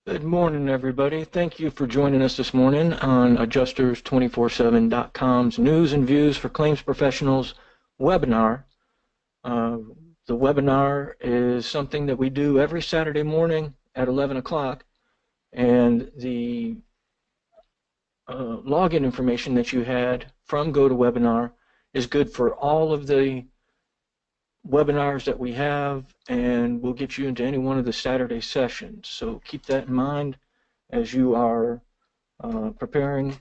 Good morning, everybody. Thank you for joining us this morning on Adjusters247.com's News and Views for Claims Professionals webinar. The webinar is something that we do every Saturday morning at 11 o'clock, and the login information that you had from GoToWebinar is good for all of the webinars that we have, and we'll get you into any one of the Saturday sessions. So keep that in mind as you are preparing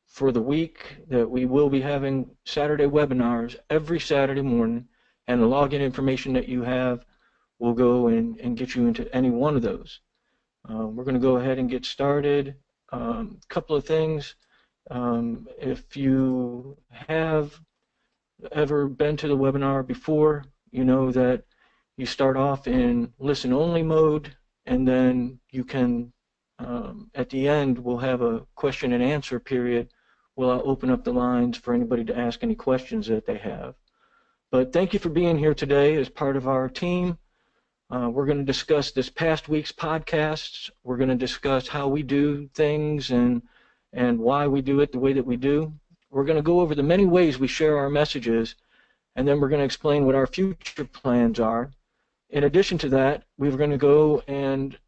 for the week, that we will be having Saturday webinars every Saturday morning, and the login information that you have will go and get you into any one of those. We're going to go ahead and get started. Couple of things. If you have ever been to the webinar before, you know that you start off in listen-only mode, and then you can, at the end, we'll have a question and answer period where I'll open up the lines for anybody to ask any questions that they have. But thank you for being here today as part of our team. We're going to discuss this past week's podcasts. We're going to discuss how we do things and why we do it the way that we do. We're going to go over the many ways we share our messages, and then we're going to explain what our future plans are. In addition to that, we're going to go and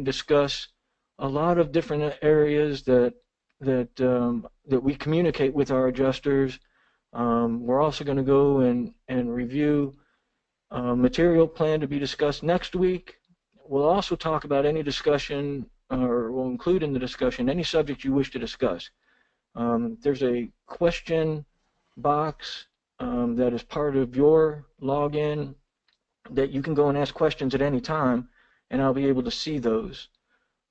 discuss a lot of different areas that we communicate with our adjusters. We're also going to go and review material planned to be discussed next week. We'll also talk about any discussion, or we'll include in the discussion any subject you wish to discuss. There's a question box that is part of your login that you can go and ask questions at any time, and I'll be able to see those.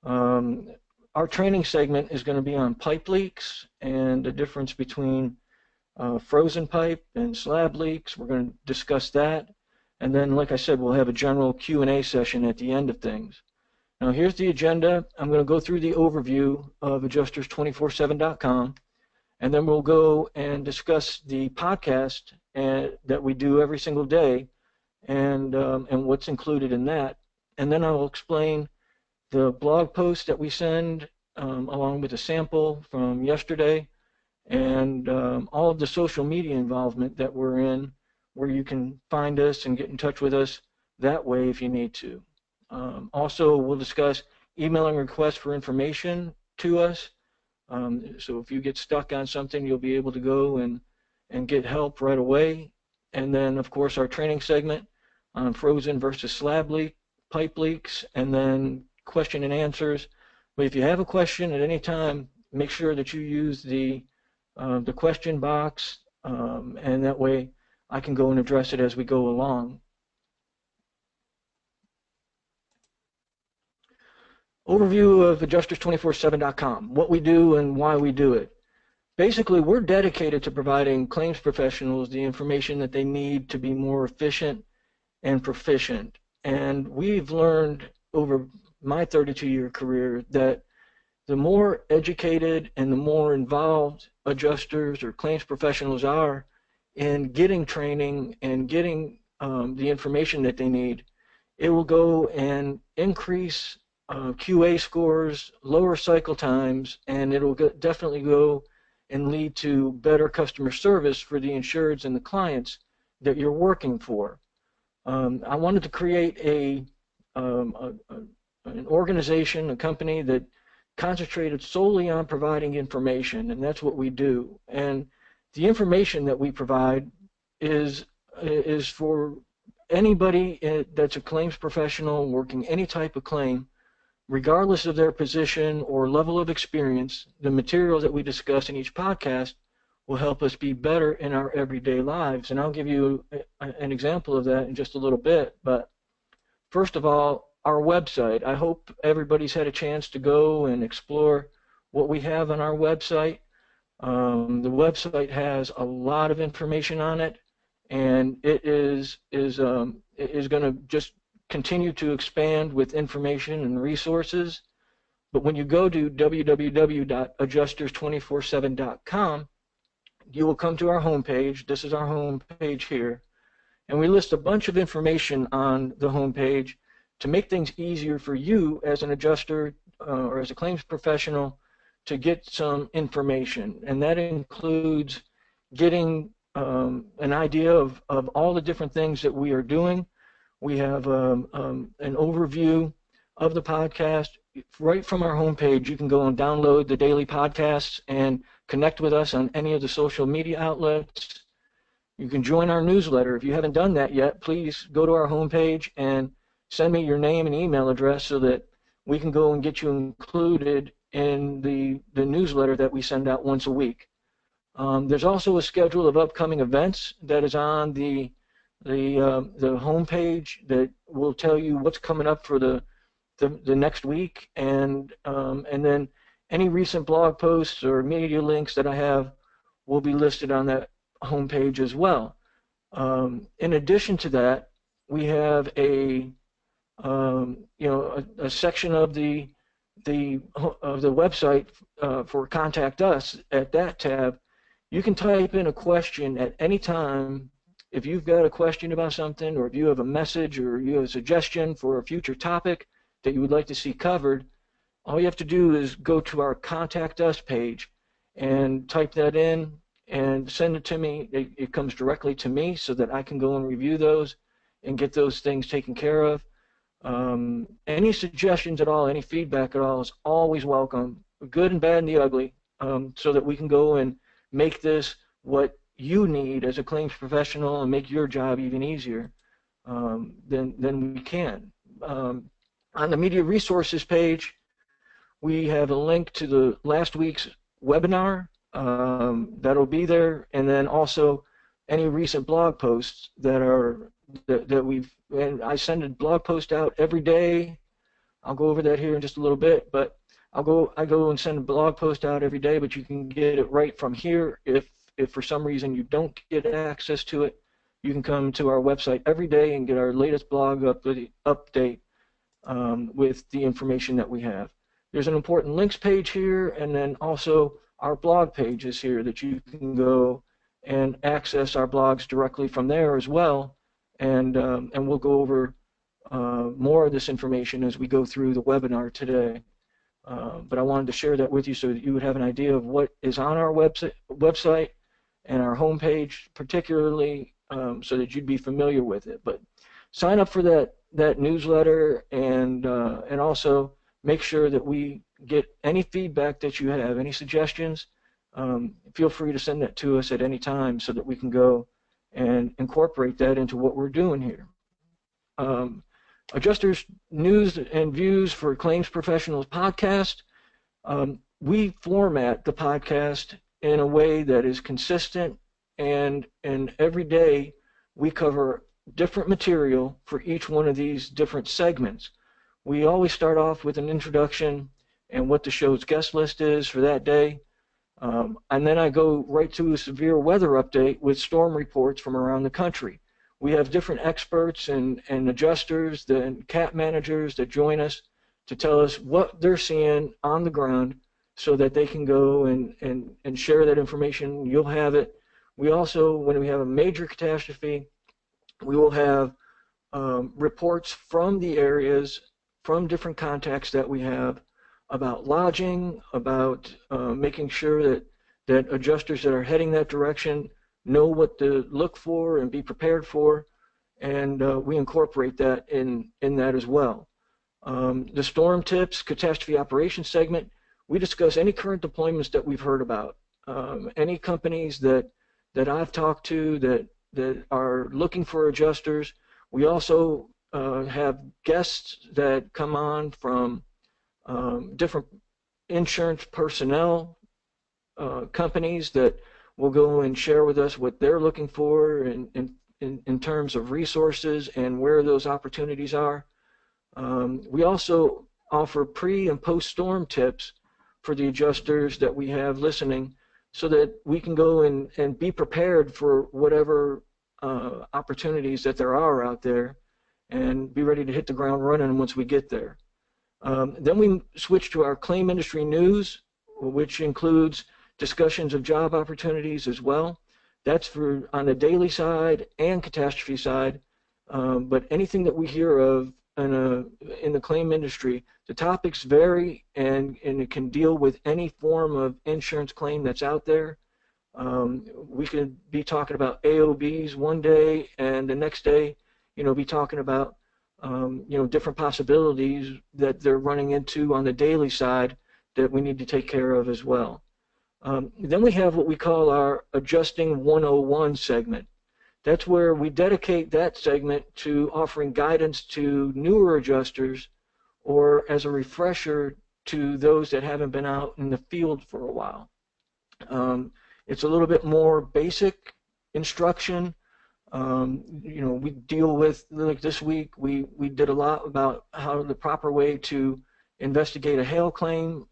Our training segment is going to be on pipe leaks and the difference between frozen pipe and slab leaks. We're going to discuss that, and then, like I said, we'll have a general Q&A session at the end of things. Now, here's the agenda. I'm going to go through the overview of Adjusters247.com, and then we'll go and discuss the podcast that we do every single day, and what's included in that. And then I will explain the blog post that we send along with a sample from yesterday, and all of the social media involvement that we're in, where you can find us and get in touch with us that way if you need to. Also, we'll discuss emailing requests for information to us. So if you get stuck on something, you'll be able to go and get help right away. And then, of course, our training segment on frozen versus slab pipe leaks, and then question and answers. But if you have a question at any time, make sure that you use the question box, and that way I can go and address it as we go along. Overview of Adjusters247.com, what we do and why we do it. Basically, we're dedicated to providing claims professionals the information that they need to be more efficient and proficient. And we've learned over my 32-year career that the more educated and the more involved adjusters or claims professionals are in getting training and getting the information that they need, it will go and increase QA scores, lower cycle times, and it'll definitely go and lead to better customer service for the insureds and the clients that you're working for. I wanted to create an organization, a company that concentrated solely on providing information, and that's what we do. And the information that we provide is for anybody that's a claims professional working any type of claim, regardless of their position or level of experience. The material that we discuss in each podcast will help us be better in our everyday lives. And I'll give you an example of that in just a little bit. But first of all, our website. I hope everybody's had a chance to go and explore what we have on our website. The website has a lot of information on it, and it is going to just continue to expand with information and resources. But when you go to www.adjusters247.com, you will come to our homepage. This is our homepage here, and we list a bunch of information on the homepage to make things easier for you as an adjuster or as a claims professional to get some information. And that includes getting an idea of all the different things that we are doing. We have an overview of the podcast right from our homepage. You can go and download the daily podcasts and connect with us on any of the social media outlets. You can join our newsletter. If you haven't done that yet, please go to our homepage and send me your name and email address so that we can go and get you included in the newsletter that we send out once a week. There's also a schedule of upcoming events that is on the homepage that will tell you what's coming up for the next week, and then any recent blog posts or media links that I have will be listed on that homepage as well. In addition to that, we have a section of the website for Contact Us. At that tab, you can type in a question at any time. If you've got a question about something, or if you have a message, or you have a suggestion for a future topic that you would like to see covered, all you have to do is go to our Contact Us page and type that in and send it to me. It comes directly to me so that I can go and review those and get those things taken care of. Any suggestions at all, any feedback at all is always welcome, good and bad and the ugly, so that we can go and make this what you need as a claims professional and make your job even easier than we can. On the media resources page, we have a link to the last week's webinar. That'll be there, and then also any recent blog posts that we've, and I send a blog post out every day. I'll go over that here in just a little bit, but I go and send a blog post out every day, but you can get it right from here. If for some reason you don't get access to it, you can come to our website every day and get our latest blog update with the information that we have. There's an important links page here, and then also our blog page is here that you can go and access our blogs directly from there as well, and we'll go over more of this information as we go through the webinar today. But I wanted to share that with you so that you would have an idea of what is on our website and our homepage, particularly so that you'd be familiar with it. But sign up for that newsletter, and also make sure that we get any feedback that you have, any suggestions. Feel free to send that to us at any time so that we can go and incorporate that into what we're doing here. Adjusters News and Views for Claims Professionals podcast. We format the podcast in a way that is consistent, and every day we cover different material for each one of these different segments. We always start off with an introduction and what the show's guest list is for that day, and then I go right to a severe weather update with storm reports from around the country. We have different experts and adjusters and CAT managers that join us to tell us what they're seeing on the ground so that they can go and share that information. You'll have it. We also, when we have a major catastrophe, we will have reports from the areas, from different contacts that we have, about lodging, about making sure that adjusters that are heading that direction know what to look for and be prepared for, and we incorporate that in that as well. The Storm Tips Catastrophe Operations segment, we discuss any current deployments that we've heard about, any companies that I've talked to that are looking for adjusters. We also have guests that come on from different insurance personnel companies that will go and share with us what they're looking for in terms of resources and where those opportunities are. We also offer pre- and post-storm tips for the adjusters that we have listening so that we can go and be prepared for whatever opportunities that there are out there and be ready to hit the ground running once we get there. Then we switch to our claim industry news, which includes discussions of job opportunities as well. That's for on the daily side and catastrophe side, but anything that we hear of in the claim industry, the topics vary, and it can deal with any form of insurance claim that's out there. We could be talking about AOBs one day, and the next day, be talking about different possibilities that they're running into on the daily side that we need to take care of as well. Then we have what we call our Adjusting 101 segment. That's where we dedicate that segment to offering guidance to newer adjusters, or as a refresher to those that haven't been out in the field for a while. It's a little bit more basic instruction. We deal with, like this week, we did a lot about how the proper way to investigate a hail claim,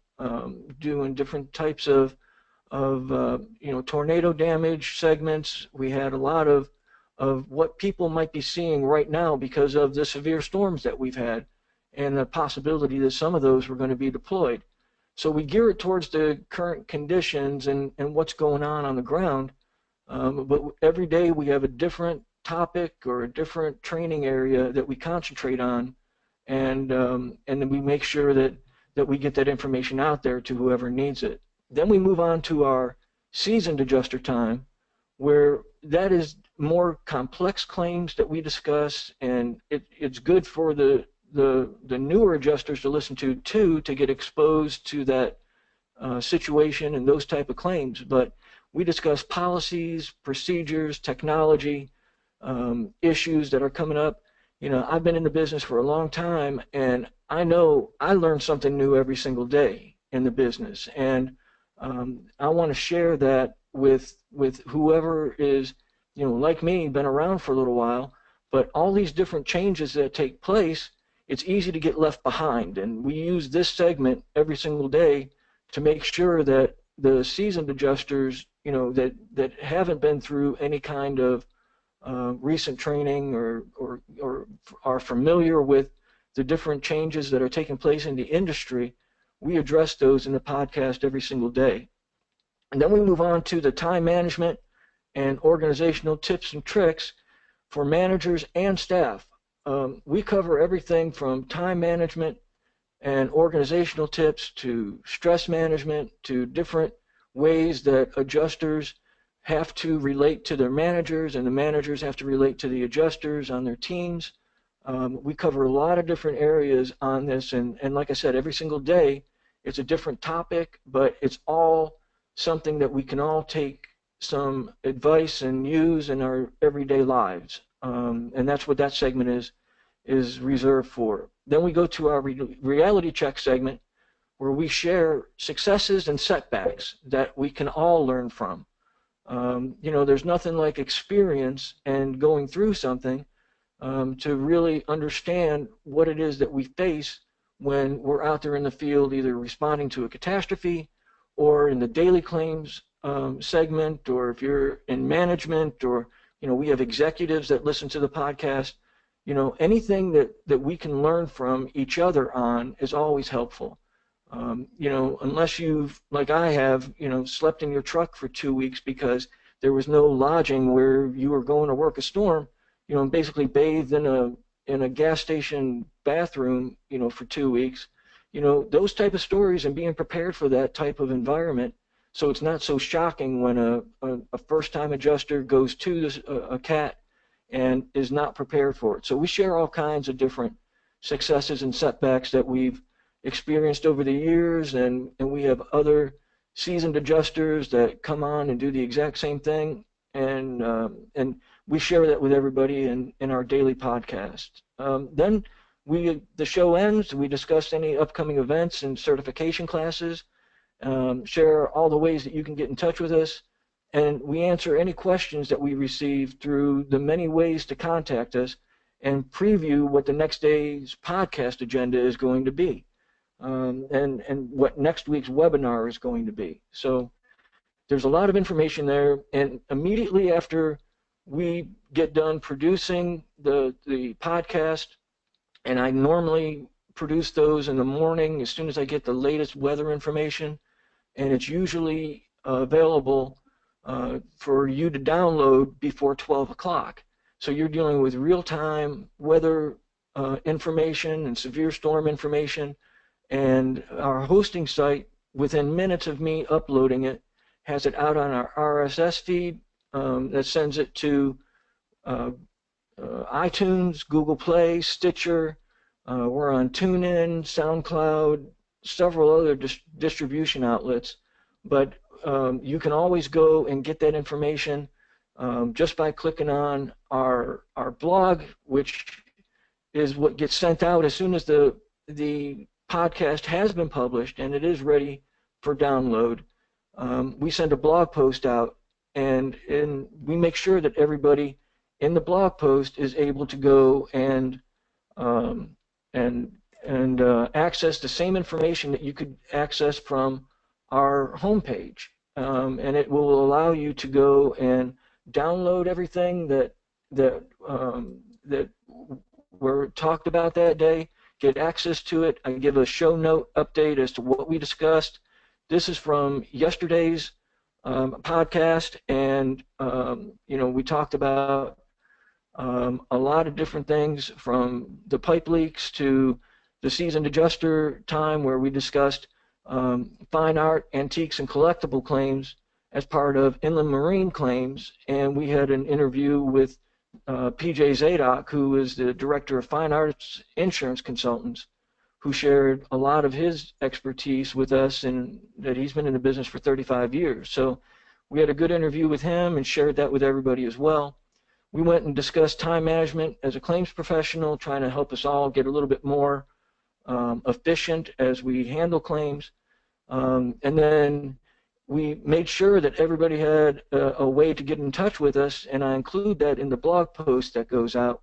doing different types of tornado damage segments. We had a lot of what people might be seeing right now because of the severe storms that we've had, and the possibility that some of those were going to be deployed. So we gear it towards the current conditions and what's going on the ground. But every day we have a different topic or a different training area that we concentrate on, and then we make sure that we get that information out there to whoever needs it. Then we move on to our seasoned adjuster time, where that is more complex claims that we discuss, and it's good for the newer adjusters to listen to too, to get exposed to that situation and those type of claims. But we discuss policies, procedures, technology, issues that are coming up. I've been in the business for a long time, and I know I learn something new every single day in the business, and I want to share that with whoever is, like me, been around for a little while. But all these different changes that take place, it's easy to get left behind, and we use this segment every single day to make sure that the seasoned adjusters, that haven't been through any kind of recent training or are familiar with the different changes that are taking place in the industry, we address those in the podcast every single day. And then we move on to the time management and organizational tips and tricks for managers and staff. We cover everything from time management and organizational tips to stress management to different ways that adjusters have to relate to their managers, and the managers have to relate to the adjusters on their teams. We cover a lot of different areas on this, and like I said, every single day it's a different topic, but it's all something that we can all take some advice and use in our everyday lives, and that's what that segment is reserved for. Then we go to our reality check segment, where we share successes and setbacks that we can all learn from. There's nothing like experience and going through something to really understand what it is that we face when we're out there in the field, either responding to a catastrophe or in the daily claims segment, or if you're in management, or we have executives that listen to the podcast. Anything that we can learn from each other on is always helpful. Unless you've, like I have, slept in your truck for 2 weeks because there was no lodging where you were going to work a storm, and basically bathed in a gas station bathroom, for 2 weeks, those type of stories, and being prepared for that type of environment. So it's not so shocking when a first-time adjuster goes to a CAT and is not prepared for it. So we share all kinds of different successes and setbacks that we've experienced over the years, and we have other seasoned adjusters that come on and do the exact same thing, and we share that with everybody in our daily podcast. Then the show ends. We discuss any upcoming events and certification classes, share all the ways that you can get in touch with us, and we answer any questions that we receive through the many ways to contact us, and preview what the next day's podcast agenda is going to be, and what next week's webinar is going to be. So there's a lot of information there, and immediately after we get done producing the podcast, and I normally produce those in the morning as soon as I get the latest weather information, and it's usually available for you to download before 12 o'clock. So you're dealing with real-time weather information and severe storm information. And our hosting site, within minutes of me uploading it, has it out on our RSS feed that sends it to iTunes, Google Play, Stitcher. We're on TuneIn, SoundCloud, several other distribution outlets. But you can always go and get that information just by clicking on our blog, which is what gets sent out as soon as the podcast has been published and it is ready for download. We send a blog post out, and we make sure that everybody in the blog post is able to go and access the same information that you could access from our homepage, and it will allow you to go and download everything that were talked about that day, get access to it. I give a show note update as to what we discussed. This is from yesterday's podcast, and we talked about a lot of different things, from the pipe leaks to the seasoned adjuster time, where we discussed fine art, antiques, and collectible claims as part of inland marine claims. And we had an interview with PJ Zadok, who is the director of Fine Arts Insurance Consultants, who shared a lot of his expertise with us, and that he's been in the business for 35 years. So we had a good interview with him and shared that with everybody as well. We went and discussed time management as a claims professional, trying to help us all get a little bit more efficient as we handle claims. And then we made sure that everybody had a way to get in touch with us, and I include that in the blog post that goes out.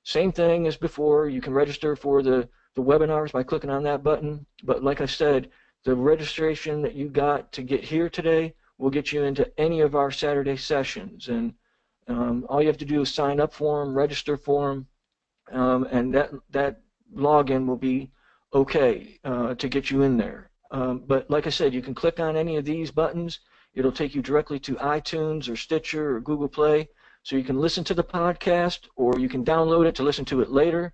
Same thing as before. You can register for the webinars by clicking on that button. But like I said, the registration that you got to get here today will get you into any of our Saturday sessions. And all you have to do is sign up for them, register for them, and that login will be okay to get you in there. But like I said, you can click on any of these buttons. It'll take you directly to iTunes or Stitcher or Google Play, so you can listen to the podcast, or you can download it to listen to it later.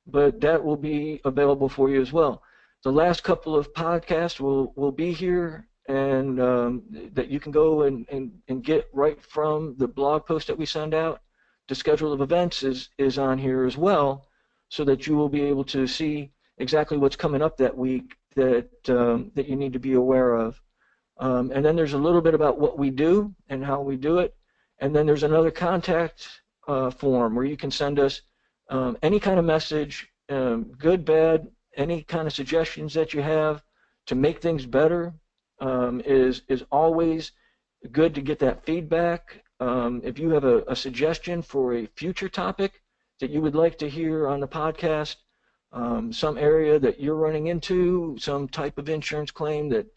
But that will be available for you as well. The last couple of podcasts will be here, and that you can go and get right from the blog post that we send out. The schedule of events is on here as well, so that you will be able to see exactly what's coming up that week that you need to be aware of. And then there's a little bit about what we do and how we do it. And then there's another contact form where you can send us any kind of message, good, bad, any kind of suggestions that you have to make things better. Is always good to get that feedback. If you have a suggestion for a future topic that you would like to hear on the podcast, some area that you're running into, some type of insurance claim that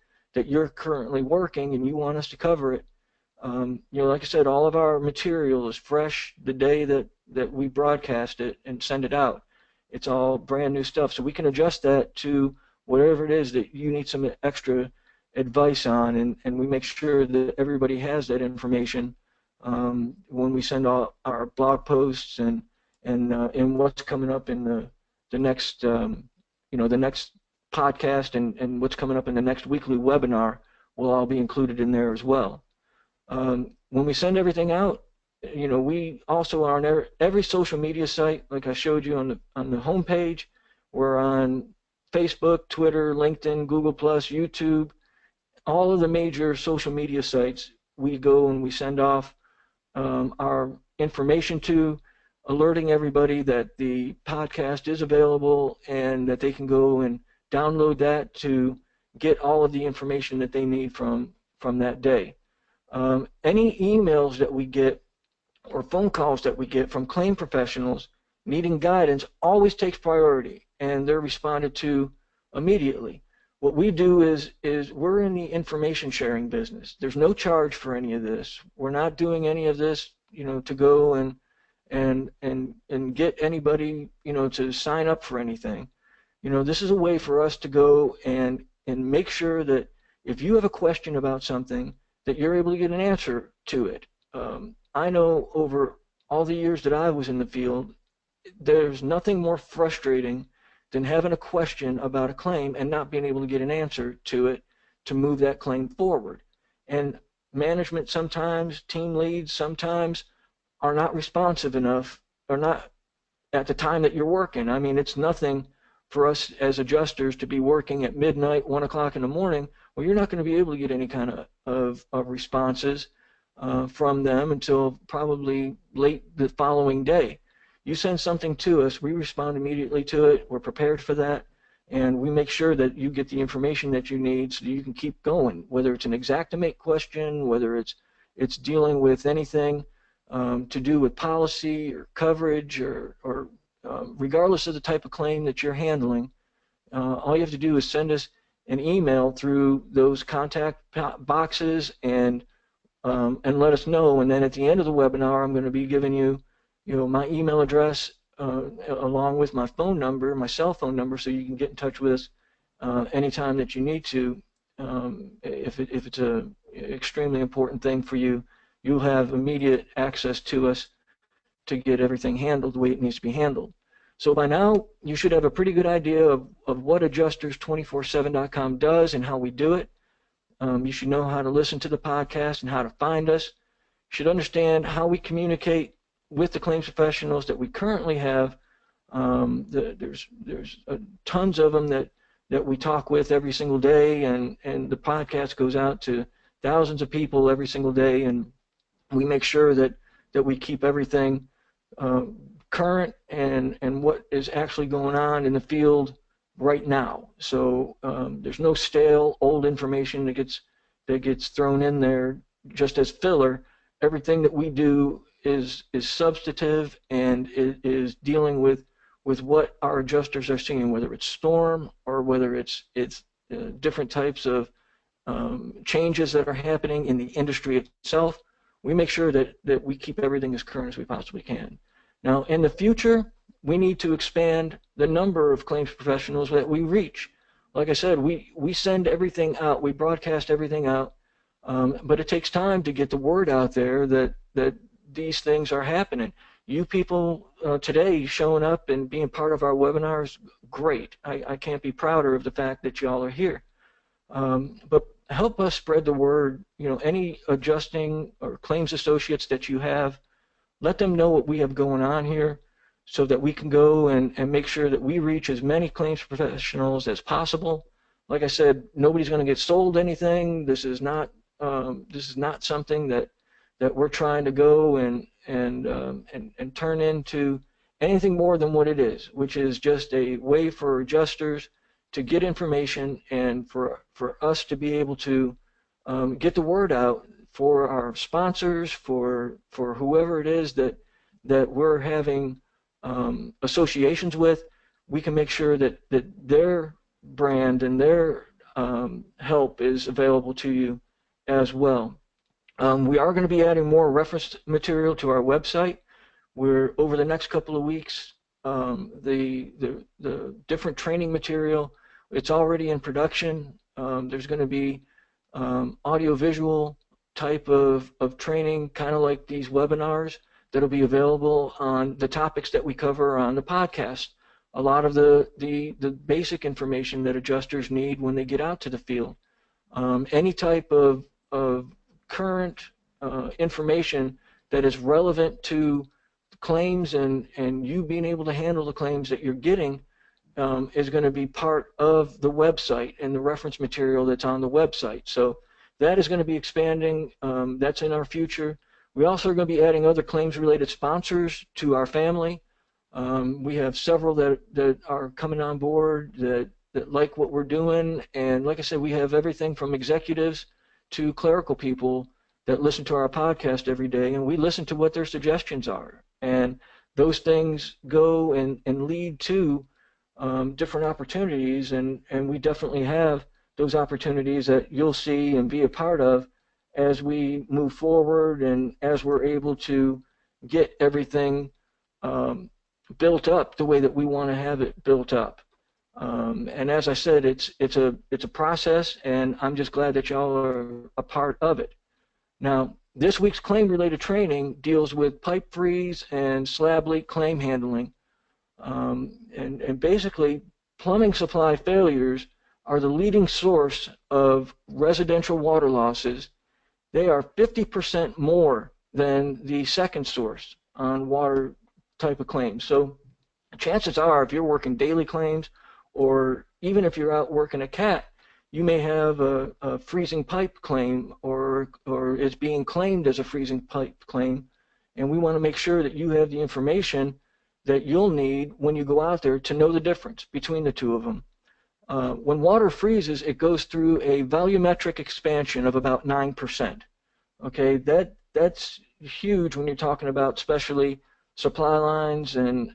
you're currently working and you want us to cover it, like I said, all of our material is fresh the day that we broadcast it and send it out. It's all brand new stuff, so we can adjust that to whatever it is that you need some extra advice on, and we make sure that everybody has that information when we send all our blog posts and what's coming up in the next the next podcast and what's coming up in the next weekly webinar will all be included in there as well. When we send everything out, we also are on every social media site, like I showed you on the homepage. We're on Facebook, Twitter, LinkedIn, Google+, YouTube, all of the major social media sites. We go and we send off our information to, alerting everybody that the podcast is available and that they can go and download that to get all of the information that they need from that day. Any emails that we get or phone calls that we get from claim professionals needing guidance always takes priority, and they're responded to immediately. What we do is we're in the information sharing business. There's no charge for any of this. We're not doing any of this, to go and get anybody, to sign up for anything. This is a way for us to go and make sure that if you have a question about something, that you're able to get an answer to it. I know over all the years that I was in the field, there's nothing more frustrating than having a question about a claim and not being able to get an answer to it to move that claim forward. And management sometimes, team leads sometimes, are not responsive enough, or not at the time that you're working. I mean, it's nothing for us as adjusters to be working at midnight, 1 o'clock in the morning. Well, you're not going to be able to get any kind of responses from them until probably late the following day. You send something to us, we respond immediately to it, we're prepared for that, and we make sure that you get the information that you need so that you can keep going, whether it's an Xactimate question, whether it's dealing with anything to do with policy or coverage, or regardless of the type of claim that you're handling. All you have to do is send us an email through those contact boxes and let us know. And then at the end of the webinar, I'm going to be giving you, my email address along with my phone number, my cell phone number, so you can get in touch with us anytime that you need to. If it's an extremely important thing for you, you'll have immediate access to us to get everything handled the way it needs to be handled. So by now, you should have a pretty good idea of what adjusters247.com does and how we do it. You should know how to listen to the podcast and how to find us. You should understand how we communicate with the claims professionals that we currently have. There's tons of them that we talk with every single day, and the podcast goes out to thousands of people every single day, and we make sure that we keep everything current and what is actually going on in the field right now. So there's no stale old information that gets thrown in there just as filler. Everything that we do is substantive, and it is dealing with what our adjusters are seeing, whether it's storm or whether it's different types of changes that are happening in the industry itself. We make sure that we keep everything as current as we possibly can. Now, in the future, we need to expand the number of claims professionals that we reach. Like I said, we send everything out, we broadcast everything out, but it takes time to get the word out there that these things are happening. You people today showing up and being part of our webinars, great. I can't be prouder of the fact that y'all are here. But help us spread the word. Any adjusting or claims associates that you have, let them know what we have going on here so that we can go and make sure that we reach as many claims professionals as possible. Like I said, nobody's going to get sold anything. This is not something that we're trying to go and turn into anything more than what it is, which is just a way for adjusters to get information and for us to be able to get the word out for our sponsors, for whoever it is that we're having associations with. We can make sure that their brand and their help is available to you as well. We are going to be adding more reference material to our website. We're over the next couple of weeks, the different training material, it's already in production. There's going to be audio-visual type of training, kind of like these webinars, that'll be available on the topics that we cover on the podcast. A lot of the basic information that adjusters need when they get out to the field. Any type of current information that is relevant to claims and you being able to handle the claims that you're getting is going to be part of the website and the reference material that's on the website. So that is going to be expanding. That's in our future. We also are going to be adding other claims-related sponsors to our family. We have several that are coming on board that like what we're doing. And like I said, we have everything from executives to clerical people that listen to our podcast every day, and we listen to what their suggestions are. And those things go and lead to different opportunities, and we definitely have those opportunities that you'll see and be a part of as we move forward and as we're able to get everything built up the way that we want to have it built up. And as I said, it's a process, and I'm just glad that y'all are a part of it. Now, this week's claim-related training deals with pipe freeze and slab leak claim handling. And basically, plumbing supply failures are the leading source of residential water losses. They are 50% more than the second source on water type of claims. So chances are, if you're working daily claims, or even if you're out working a cat, you may have a freezing pipe claim, or it's being claimed as a freezing pipe claim. And we want to make sure that you have the information that you'll need when you go out there to know the difference between the two of them. When water freezes, it goes through a volumetric expansion of about 9%. Okay, that's huge when you're talking about especially supply lines and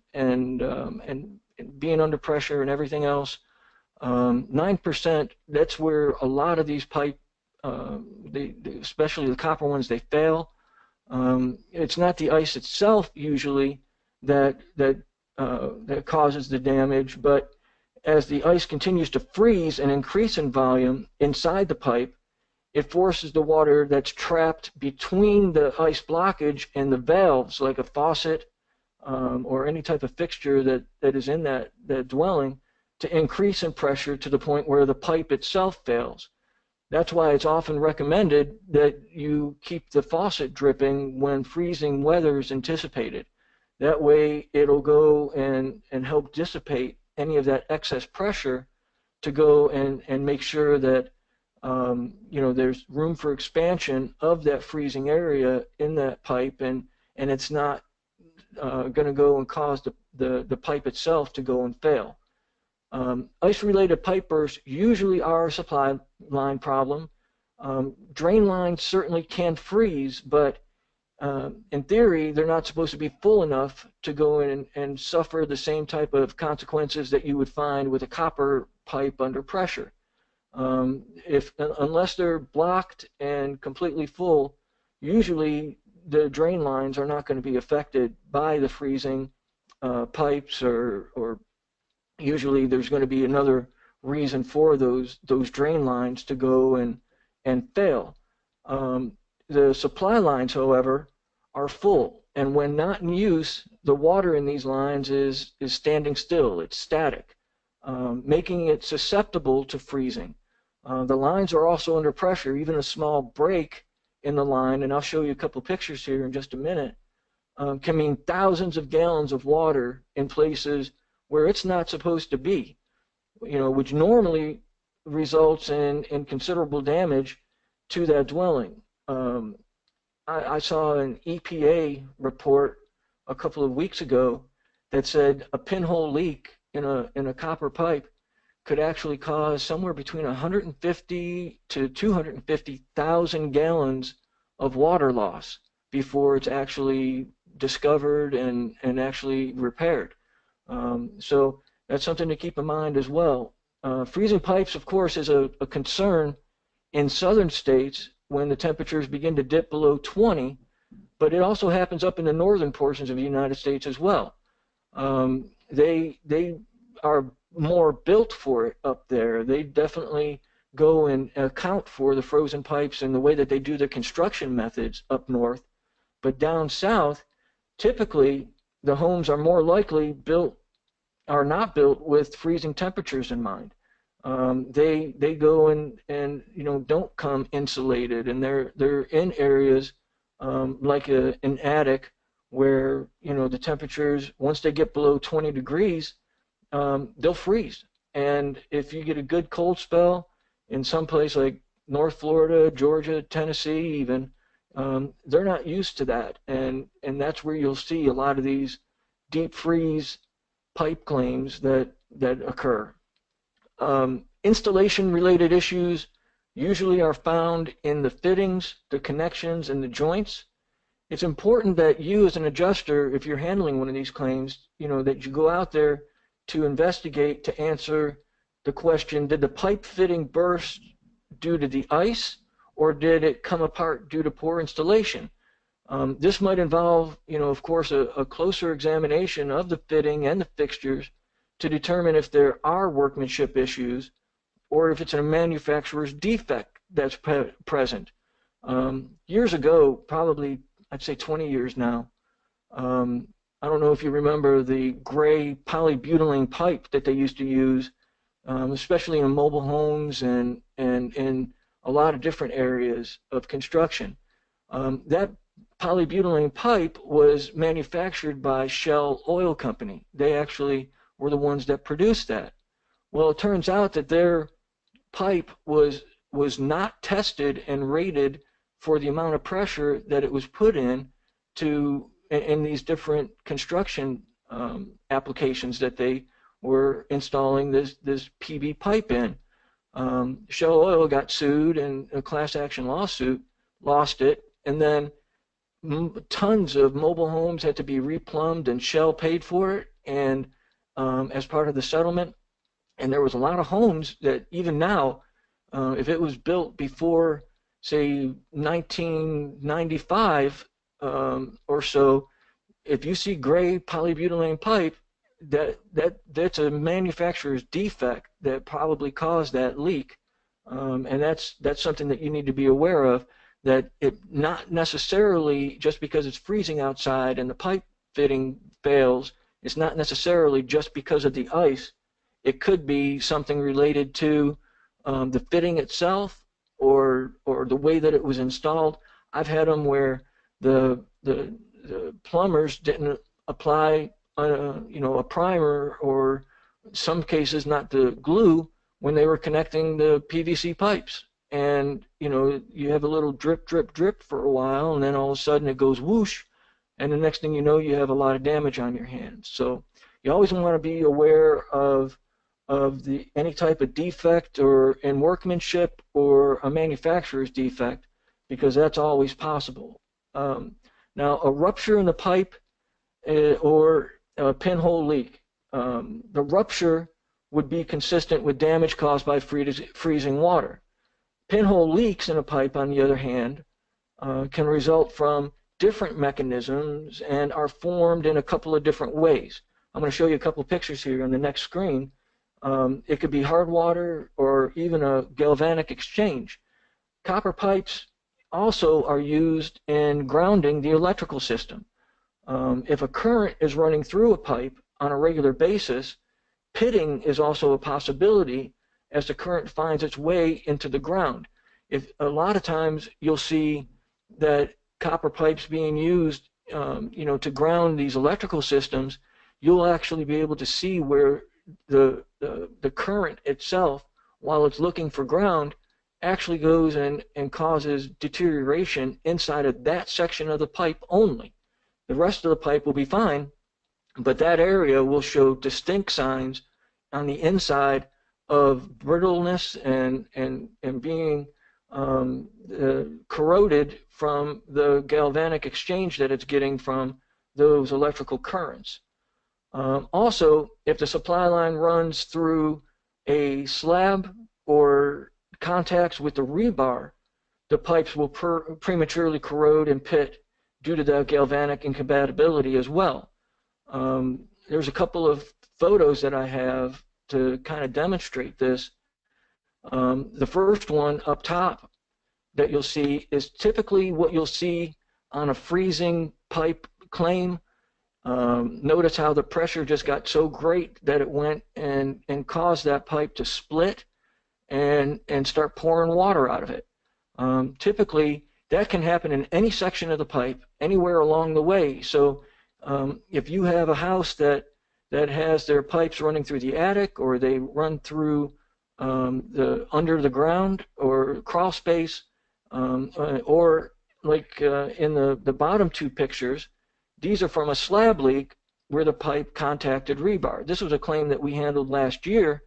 being under pressure and everything else. 9%, that's where a lot of these pipe, especially the copper ones, they fail. It's not the ice itself usually that causes the damage, but as the ice continues to freeze and increase in volume inside the pipe, it forces the water that's trapped between the ice blockage and the valves, like a faucet or any type of fixture that is in that dwelling, to increase in pressure to the point where the pipe itself fails. That's why it's often recommended that you keep the faucet dripping when freezing weather is anticipated. That way it'll go and help dissipate any of that excess pressure to go and make sure that there's room for expansion of that freezing area in that pipe, and it's not going to go and cause the pipe itself to go and fail. Ice-related pipe bursts usually are a supply line problem. Drain lines certainly can freeze, but in theory, they're not supposed to be full enough to go in and suffer the same type of consequences that you would find with a copper pipe under pressure. Unless they're blocked and completely full, usually the drain lines are not going to be affected by the freezing pipes, or usually there's going to be another reason for those drain lines to go and fail. The supply lines, however, are full, and when not in use, the water in these lines is standing still. It's static, making it susceptible to freezing. The lines are also under pressure. Even a small break in the line, and I'll show you a couple pictures here in just a minute, can mean thousands of gallons of water in places where it's not supposed to be, which normally results in considerable damage to that dwelling. I saw an EPA report a couple of weeks ago that said a pinhole leak in a copper pipe could actually cause somewhere between 150 to 250,000 gallons of water loss before it's actually discovered and actually repaired. So that's something to keep in mind as well. Freezing pipes, of course, is a concern in southern states when the temperatures begin to dip below 20, but it also happens up in the northern portions of the United States as well. They are more built for it up there. They definitely go and account for the frozen pipes and the way that they do their construction methods up north. But down south, typically the homes are more likely are not built with freezing temperatures in mind. They go and don't come insulated, and they're in areas like an attic where the temperatures, once they get below 20 degrees, they'll freeze. And if you get a good cold spell in some place like North Florida, Georgia, Tennessee even, they're not used to that, and that's where you'll see a lot of these deep freeze pipe claims that occur. Installation related issues usually are found in the fittings, the connections, and the joints. It's important that you as an adjuster, if you're handling one of these claims, that you go out there to investigate, to answer the question, did the pipe fitting burst due to the ice, or did it come apart due to poor installation? This might involve, of course, a closer examination of the fitting and the fixtures to determine if there are workmanship issues or if it's a manufacturer's defect that's present. Years ago, probably I'd say 20 years now, I don't know if you remember the gray polybutylene pipe that they used to use, especially in mobile homes and in a lot of different areas of construction. That polybutylene pipe was manufactured by Shell Oil Company. They actually were the ones that produced that. Well, it turns out that their pipe was not tested and rated for the amount of pressure that it was put in these different construction applications that they were installing this PV pipe in. Shell Oil got sued in a class action lawsuit, lost it, and then tons of mobile homes had to be replumbed, and Shell paid for it, and as part of the settlement. And there was a lot of homes that even now, if it was built before, say, 1995 or so, if you see gray polybutylene pipe, that's a manufacturer's defect that probably caused that leak, and that's something that you need to be aware of. That it not necessarily just because it's freezing outside and the pipe fitting fails, it's not necessarily just because of the ice. It could be something related to the fitting itself or the way that it was installed. I've had them where the plumbers didn't apply a primer, or in some cases not the glue, when they were connecting the PVC pipes. And you have a little drip, drip, drip for a while, and then all of a sudden it goes whoosh, and the next thing you know, you have a lot of damage on your hands. So you always want to be aware of any type of defect or in workmanship or a manufacturer's defect, because that's always possible. Now, a rupture in the pipe or a pinhole leak. The rupture would be consistent with damage caused by freezing water. Pinhole leaks in a pipe, on the other hand, can result from different mechanisms and are formed in a couple of different ways. I'm going to show you a couple pictures here on the next screen. It could be hard water or even a galvanic exchange. Copper pipes also are used in grounding the electrical system. If a current is running through a pipe on a regular basis, pitting is also a possibility as the current finds its way into the ground. A lot of times you'll see that copper pipes being used to ground these electrical systems, you'll actually be able to see where the current itself, while it's looking for ground, actually goes and causes deterioration inside of that section of the pipe only. The rest of the pipe will be fine, but that area will show distinct signs on the inside of brittleness and being corroded from the galvanic exchange that it's getting from those electrical currents. Also, if the supply line runs through a slab or contacts with the rebar, the pipes will prematurely corrode and pit due to the galvanic incompatibility as well. There's a couple of photos that I have to kind of demonstrate this. The first one up top that you'll see is typically what you'll see on a freezing pipe claim. Notice how the pressure just got so great that it went and caused that pipe to split and start pouring water out of it. Typically, that can happen in any section of the pipe, anywhere along the way. So if you have a house that has their pipes running through the attic, or they run through under the ground or crawl space, or like in the bottom two pictures, these are from a slab leak where the pipe contacted rebar. This was a claim that we handled last year,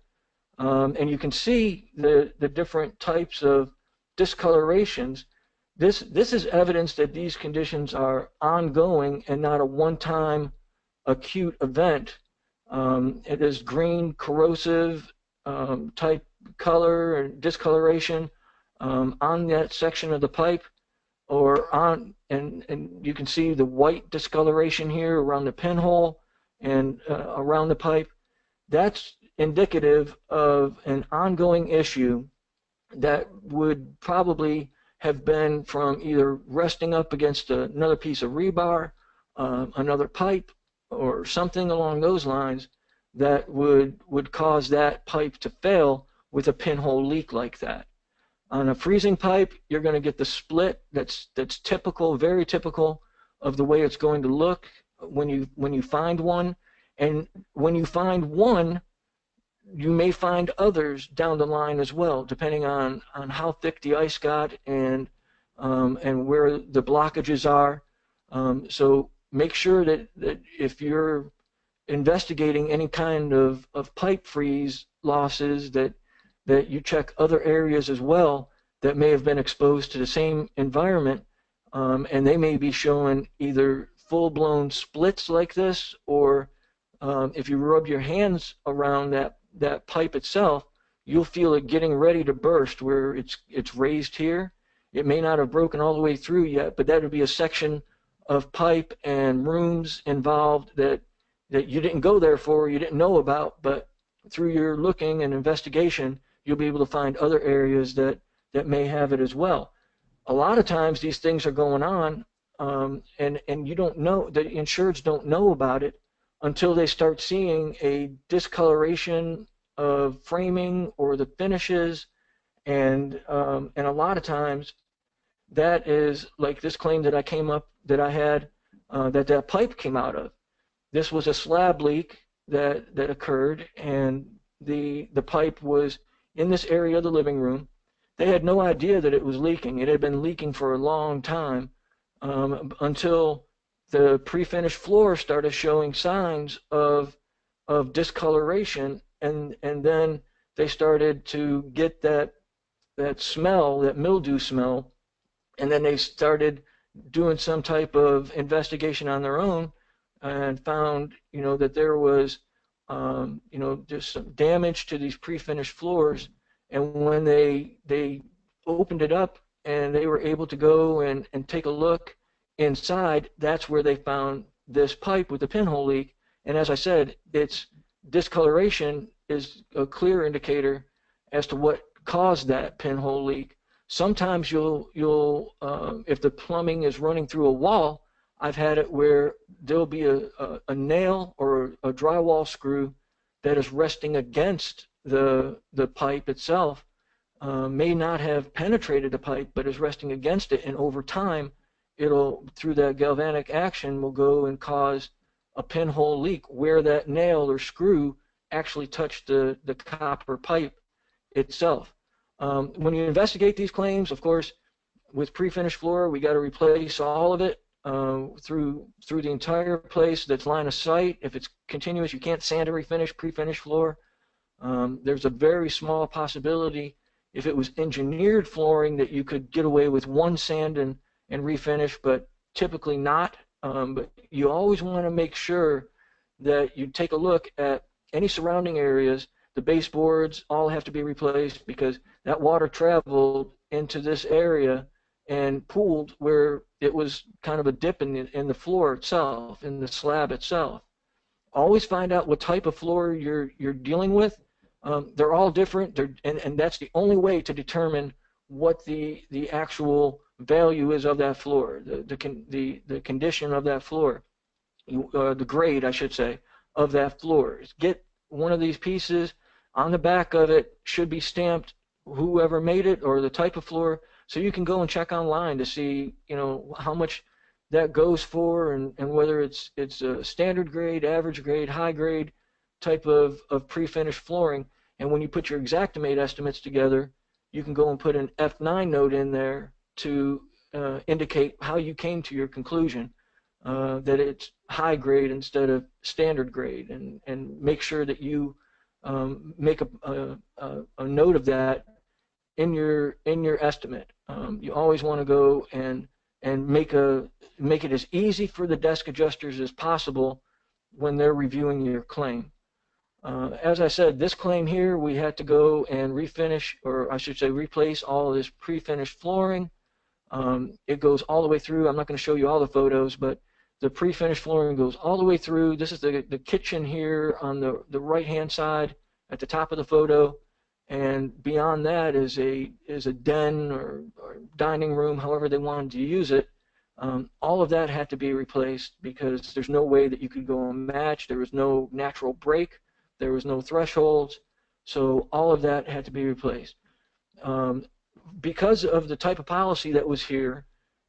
and you can see the different types of discolorations. This is evidence that these conditions are ongoing and not a one-time acute event. It is green, corrosive type color and discoloration on that section of the pipe, or on, and you can see the white discoloration here around the pinhole and around the pipe. That's indicative of an ongoing issue that would probably have been from either resting up against another piece of rebar, another pipe, or something along those lines that would cause that pipe to fail with a pinhole leak like that. On a freezing pipe, you're going to get the split that's typical, very typical of the way it's going to look when you find one. And when you find one, you may find others down the line as well, depending on how thick the ice got and where the blockages are. So make sure that if you're investigating any kind of pipe freeze losses, that you check other areas as well that may have been exposed to the same environment, and they may be showing either full-blown splits like this, or if you rub your hands around that pipe itself, you'll feel it getting ready to burst where it's raised here. It may not have broken all the way through yet, but that would be a section of pipe and rooms involved that you didn't go there for, you didn't know about, but through your looking and investigation, you'll be able to find other areas that may have it as well. A lot of times these things are going on, and you don't know, the insureds don't know about it until they start seeing a discoloration of framing or the finishes, and a lot of times that is like this claim that I had that pipe came out of. This was a slab leak that occurred, and the pipe was in this area of the living room. They had no idea that it was leaking. It had been leaking for a long time, until the pre-finished floor started showing signs of discoloration, and then they started to get that smell, that mildew smell, and then they started doing some type of investigation on their own and found, that there was, just some damage to these pre-finished floors. And when they opened it up and they were able to go and take a look inside, that's where they found this pipe with the pinhole leak. And as I said, its discoloration is a clear indicator as to what caused that pinhole leak. Sometimes you'll if the plumbing is running through a wall, I've had it where there'll be a nail or a drywall screw that is resting against the pipe itself, may not have penetrated the pipe, but is resting against it, and over time, it'll, through that galvanic action, will go and cause a pinhole leak where that nail or screw actually touched the copper pipe itself. When you investigate these claims, of course, with pre-finished floor, we got to replace all of it through the entire place that's line of sight. If it's continuous, you can't sand and refinish pre-finished floor. There's a very small possibility, if it was engineered flooring, that you could get away with one sand and refinish, but typically not. But you always want to make sure that you take a look at any surrounding areas. The baseboards all have to be replaced because that water traveled into this area and pooled where it was kind of a dip in the floor itself, in the slab itself. Always find out what type of floor you're dealing with. They're all different, and that's the only way to determine what the actual value is of that floor, the condition of that floor, the grade, I should say, of that floor. Get one of these pieces. On the back of it should be stamped whoever made it or the type of floor, so you can go and check online to see, how much that goes for, and whether it's a standard grade, average grade, high grade type of pre-finished flooring. And when you put your Xactimate estimates together, you can go and put an F9 note in there to indicate how you came to your conclusion that it's high grade instead of standard grade, and make sure that you make a note of that in your estimate. You always want to go and make it as easy for the desk adjusters as possible when they're reviewing your claim. As I said, this claim here, we had to go and refinish, or I should say replace all of this pre-finished flooring. It goes all the way through. I'm not going to show you all the photos, but the pre-finished flooring goes all the way through. This is the kitchen here on the right-hand side at the top of the photo, and beyond that is a den or dining room, however they wanted to use it. All of that had to be replaced because there's no way that you could go and match. There was no natural break. There was no thresholds. So all of that had to be replaced. Because of the type of policy that was here,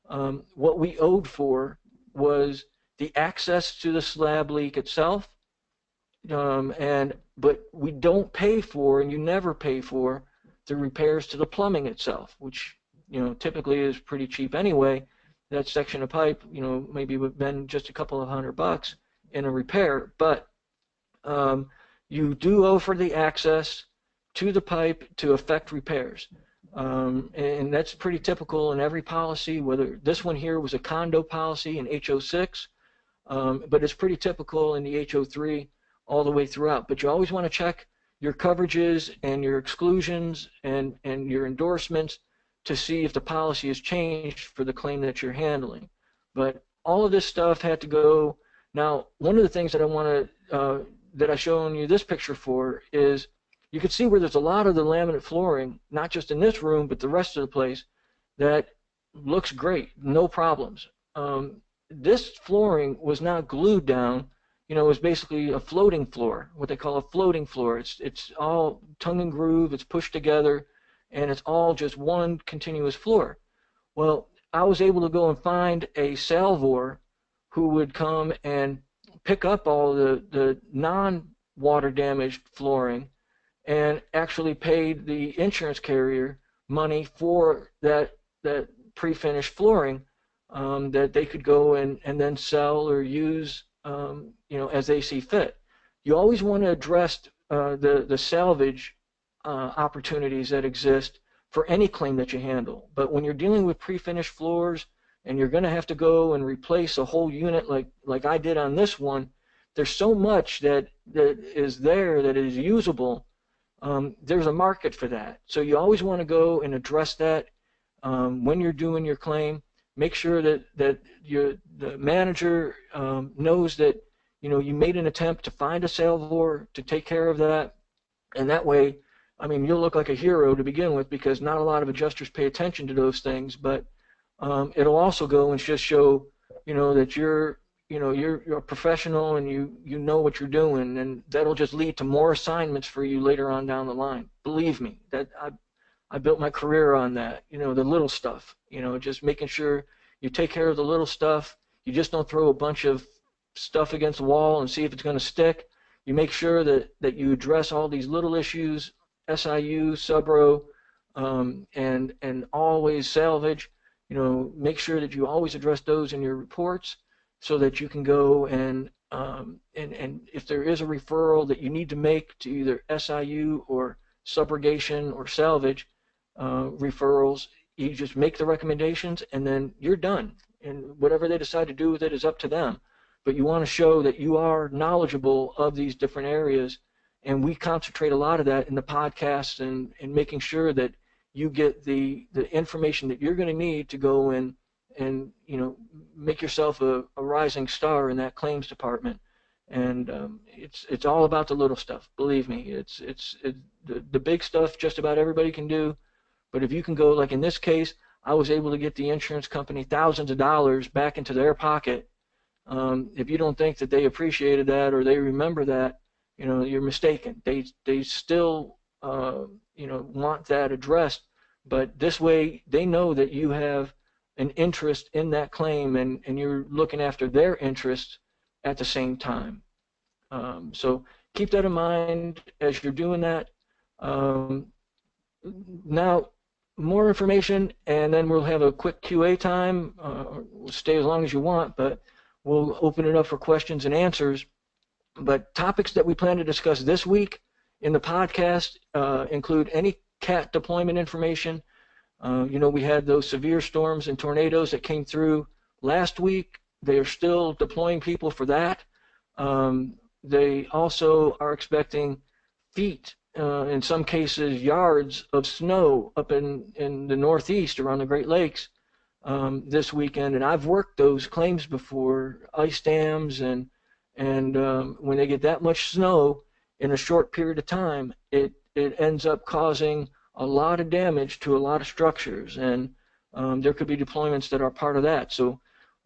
what we owed for was the access to the slab leak itself, but we don't pay for, and you never pay for, the repairs to the plumbing itself, which typically is pretty cheap anyway. That section of pipe, maybe would have been just a couple of $100 in a repair, but you do owe for the access to the pipe to effect repairs. And that's pretty typical in every policy, whether this one here was a condo policy in HO6, but it's pretty typical in the HO3 all the way throughout. But you always want to check your coverages and your exclusions and your endorsements to see if the policy has changed for the claim that you're handling. But all of this stuff had to go. Now, one of the things that I want to that I've shown you this picture for is you can see where there's a lot of the laminate flooring, not just in this room, but the rest of the place, that looks great, no problems. This flooring was not glued down. It was basically a floating floor, what they call a floating floor. It's all tongue and groove, it's pushed together, and it's all just one continuous floor. Well, I was able to go and find a salvor who would come and pick up all the non-water damaged flooring and actually paid the insurance carrier money for that pre-finished flooring that they could go and then sell or use as they see fit. You always want to address the salvage opportunities that exist for any claim that you handle. But when you're dealing with pre-finished floors and you're going to have to go and replace a whole unit like I did on this one, there's so much that is there that is usable. There's a market for that. So you always want to go and address that when you're doing your claim. Make sure that the manager knows that you made an attempt to find a salvor to take care of that, and that way, you'll look like a hero to begin with, because not a lot of adjusters pay attention to those things. But it'll also go and just show that you're a professional and you know what you're doing, and that'll just lead to more assignments for you later on down the line. Believe me, that I built my career on that, the little stuff, just making sure you take care of the little stuff. You just don't throw a bunch of stuff against the wall and see if it's going to stick. You make sure that you address all these little issues, SIU, subro, and always salvage. Make sure that you always address those in your reports so that you can go and if there is a referral that you need to make to either SIU or subrogation or salvage referrals, you just make the recommendations and then you're done. And whatever they decide to do with it is up to them. But you want to show that you are knowledgeable of these different areas, and we concentrate a lot of that in the podcasts and making sure that you get the information that you're going to need to go and make yourself a rising star in that claims department. And it's all about the little stuff. Believe me, the big stuff just about everybody can do. But if you can go, like in this case, I was able to get the insurance company thousands of dollars back into their pocket. If you don't think that they appreciated that or they remember that, you're mistaken. They still want that addressed, but this way they know that you have an interest in that claim and you're looking after their interests at the same time. So keep that in mind as you're doing that. Now, more information, and then we'll have a quick QA time. We'll stay as long as you want, but we'll open it up for questions and answers. But topics that we plan to discuss this week in the podcast include any CAT deployment information. We had those severe storms and tornadoes that came through last week. They are still deploying people for that. They also are expecting feet, in some cases yards, of snow up in the Northeast around the Great Lakes this weekend. And I've worked those claims before, ice dams, and when they get that much snow in a short period of time, it ends up causing a lot of damage to a lot of structures, and there could be deployments that are part of that. So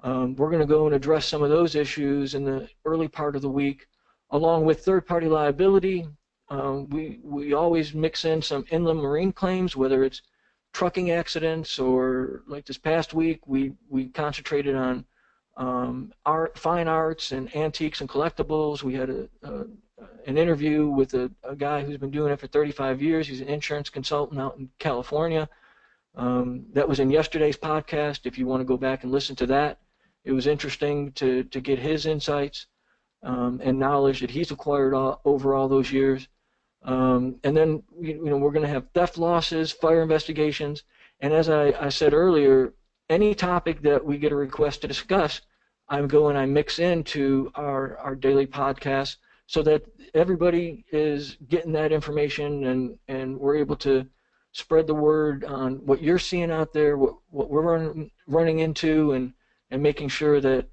We're going to go and address some of those issues in the early part of the week, along with third-party liability. We always mix in some inland marine claims, whether it's trucking accidents or like this past week, we concentrated on fine arts and antiques and collectibles. We had an interview with a guy who's been doing it for 35 years. He's an insurance consultant out in California. That was in yesterday's podcast. If you want to go back and listen to that, it was interesting to get his insights and knowledge that he's acquired over all those years. And then we're going to have theft losses, fire investigations, and as I said earlier, any topic that we get a request to discuss, I mix into our daily podcast so that everybody is getting that information, and we're able to spread the word on what you're seeing out there, what we're running into, and making sure that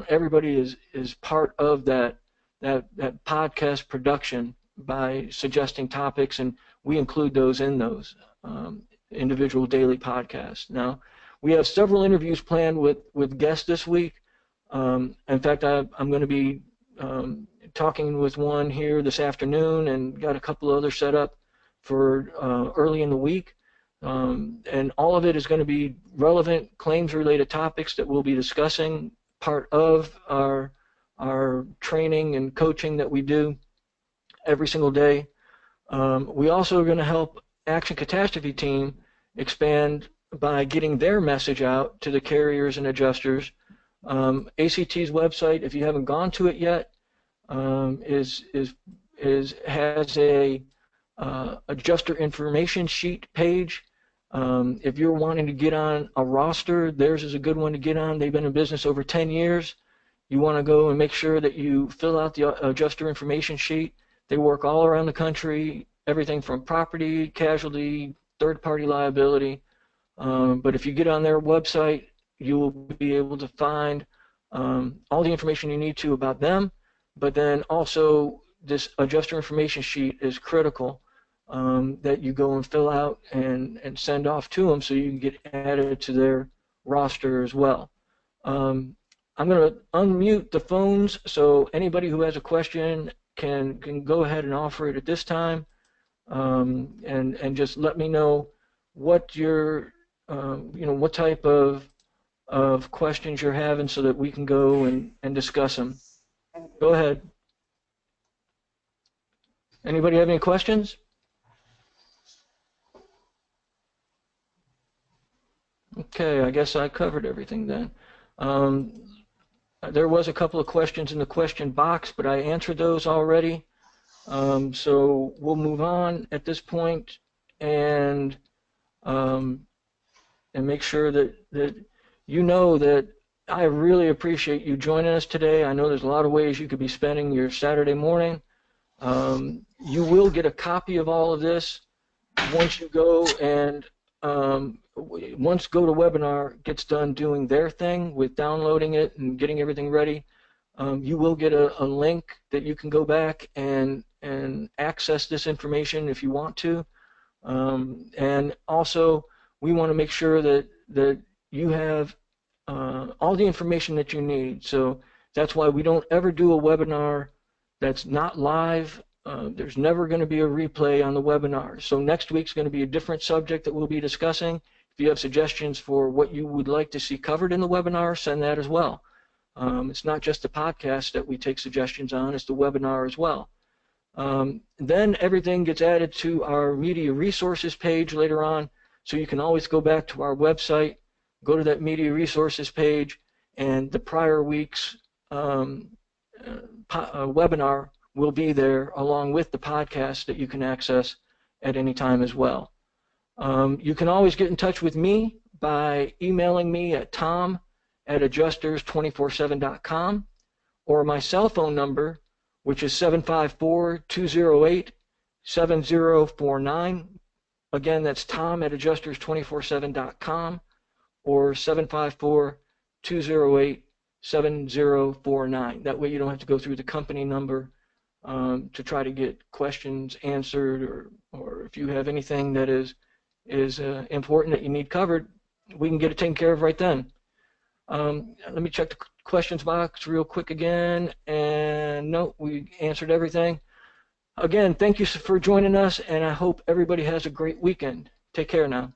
everybody is part of that podcast production by suggesting topics, and we include those in those individual daily podcasts. Now, we have several interviews planned with guests this week. In fact, I'm going to be talking with one here this afternoon, and got a couple others set up for early in the week. And all of it is going to be relevant claims-related topics that we'll be discussing, part of our training and coaching that we do every single day. We also are going to help Action Catastrophe Team expand by getting their message out to the carriers and adjusters. ACT's website, if you haven't gone to it yet, has a adjuster information sheet page. If you're wanting to get on a roster, theirs is a good one to get on. They've been in business over 10 years. You want to go and make sure that you fill out the adjuster information sheet. They work all around the country, everything from property, casualty, third-party liability. But if you get on their website, you will be able to find all the information you need to about them. But then also, this adjuster information sheet is critical that you go and fill out and send off to them so you can get added to their roster as well. I'm going to unmute the phones, so anybody who has a question can go ahead and offer it at this time, and just let me know what your what type of questions you're having so that we can go and discuss them. Go ahead. Anybody have any questions? Okay, I guess I covered everything then. There was a couple of questions in the question box, but I answered those already. So we'll move on at this point and make sure that you know that I really appreciate you joining us today. I know there's a lot of ways you could be spending your Saturday morning. You will get a copy of all of this once you go and once GoToWebinar gets done doing their thing with downloading it and getting everything ready. You will get a link that you can go back and access this information if you want to. And also, we want to make sure that you have all the information that you need. So that's why we don't ever do a webinar that's not live. There's never going to be a replay on the webinar. So next week's going to be a different subject that we'll be discussing. If you have suggestions for what you would like to see covered in the webinar, send that as well. It's not just the podcast that we take suggestions on, it's the webinar as well. Then everything gets added to our media resources page later on, so you can always go back to our website, go to that media resources page, and the prior week's webinar will be there along with the podcast that you can access at any time as well. You can always get in touch with me by emailing me at tom@adjusters247.com, or my cell phone number, which is 754-208-7049. Again, that's tom@adjusters247.com, or 754-208-7049. That way you don't have to go through the company number to try to get questions answered, or if you have anything that is important that you need covered, we can get it taken care of right then. Let me check the questions box real quick again. And no, we answered everything. Again, thank you for joining us, and I hope everybody has a great weekend. Take care now.